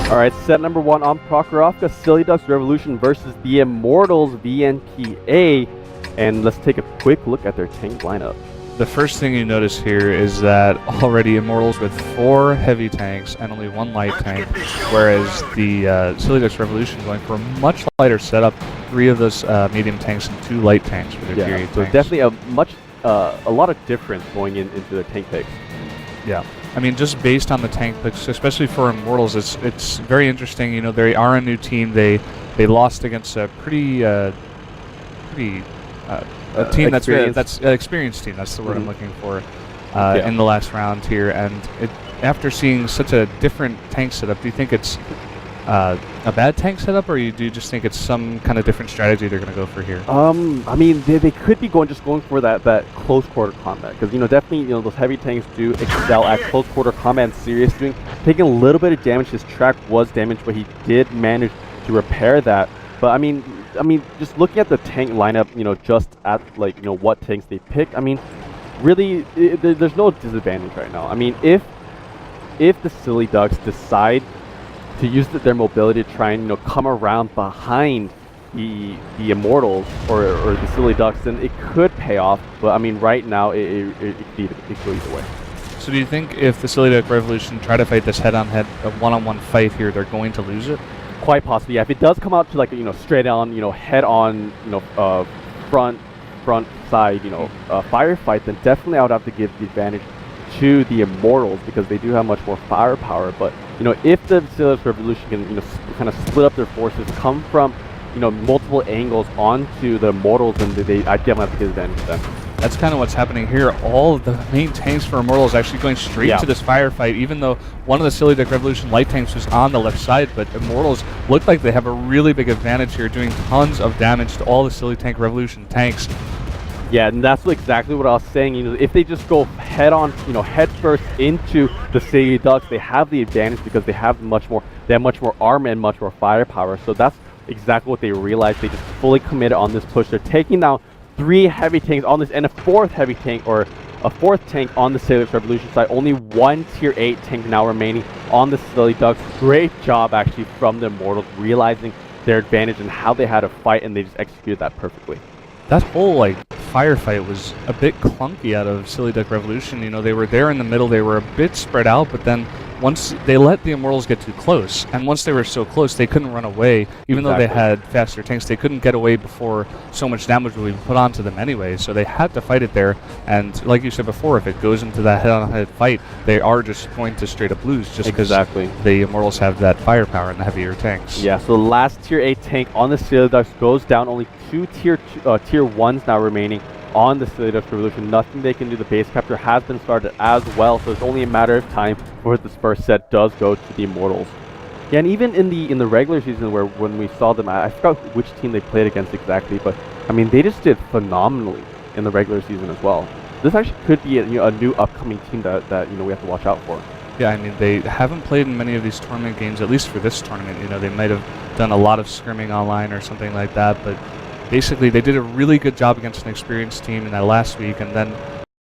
Alright, set number 1 on Prokhorovka, Silly Ducks Revolution versus the Immortals VNPA. And let's take a quick look at their tank lineup. The first thing you notice here is that already Immortals with 4 heavy tanks and only 1 light tank, whereas the Silly Ducks Revolution going for a much lighter setup, 3 of those medium tanks and 2 light tanks for their period so tanks. Definitely a lot of difference going into their tank picks. Yeah, I mean, just based on the tank picks, especially for Immortals, it's very interesting. You know, they are a new team. They lost against a pretty a team that's experienced team. That's the word I'm looking for in the last round here. And after seeing such a different tank setup, do you think it's a bad tank setup, or do you just think it's some kind of different strategy they're going to go for here? I mean, they could be going for that close quarter combat, because definitely those heavy tanks do excel at close quarter combat and serious doing. Taking a little bit of damage, his track was damaged, but he did manage to repair that. But I mean, just looking at the tank lineup, just at what tanks they pick. I mean, really, there's no disadvantage right now. I mean, if the Silly Ducks decide to use their mobility to try and come around behind the Immortals or the Silly Ducks, then it could pay off. But I mean, right now it could go either way. So do you think if the Silly Duck Revolution try to fight this head-on-head, a one-on-one fight here, they're going to lose it? Quite possibly, yeah. If it does come out to straight on, head-on, front side, firefight, then definitely I would have to give the advantage to the Immortals, because they do have much more firepower. But if the Silly Ducks Revolution can kind of split up their forces, come from multiple angles onto the Immortals, then I definitely have to give advantage to them. That's kind of what's happening here. All of the main tanks for Immortals actually going straight to this firefight, even though one of the Silly Duck Revolution light tanks was on the left side. But Immortals look like they have a really big advantage here, doing tons of damage to all the Silly Tank Revolution tanks. Yeah, and that's exactly what I was saying. If they just go head on, head first into the Silly Ducks, they have the advantage because they have much more armor and much more firepower. So that's exactly what they realized. They just fully committed on this push. They're taking down 3 heavy tanks on this, and a 4th heavy tank, or a 4th tank on the Silly Ducks Revolution side. Only 1 tier 8 tank now remaining on the Silly Ducks. Great job actually from the Immortals, realizing their advantage and how they had to fight, and they just executed that perfectly. That whole firefight was a bit clunky out of Silly Duck Revolution. They were there in the middle, they were a bit spread out, but then once they let the Immortals get too close, and once they were so close, they couldn't run away. Even though they had faster tanks, they couldn't get away before so much damage would be put onto them anyway, so they had to fight it there. And like you said before, if it goes into that head-on-head fight, they are just going to straight up lose, just because the Immortals have that firepower and the heavier tanks. Yeah, so the last tier 8 tank on the Silly Ducks goes down. Only 2 tier 1s now remaining on the Silly Ducks Revolution. Nothing they can do. The base capture has been started as well, so it's only a matter of time before this first set does go to the Immortals. Yeah, and even in the regular season, when we saw them, I forgot which team they played against exactly, but I mean, they just did phenomenally in the regular season as well. This actually could be a new upcoming team that we have to watch out for. Yeah, I mean, they haven't played in many of these tournament games, at least for this tournament. They might have done a lot of scrimming online or something like that, but basically they did a really good job against an experienced team in that last week, and then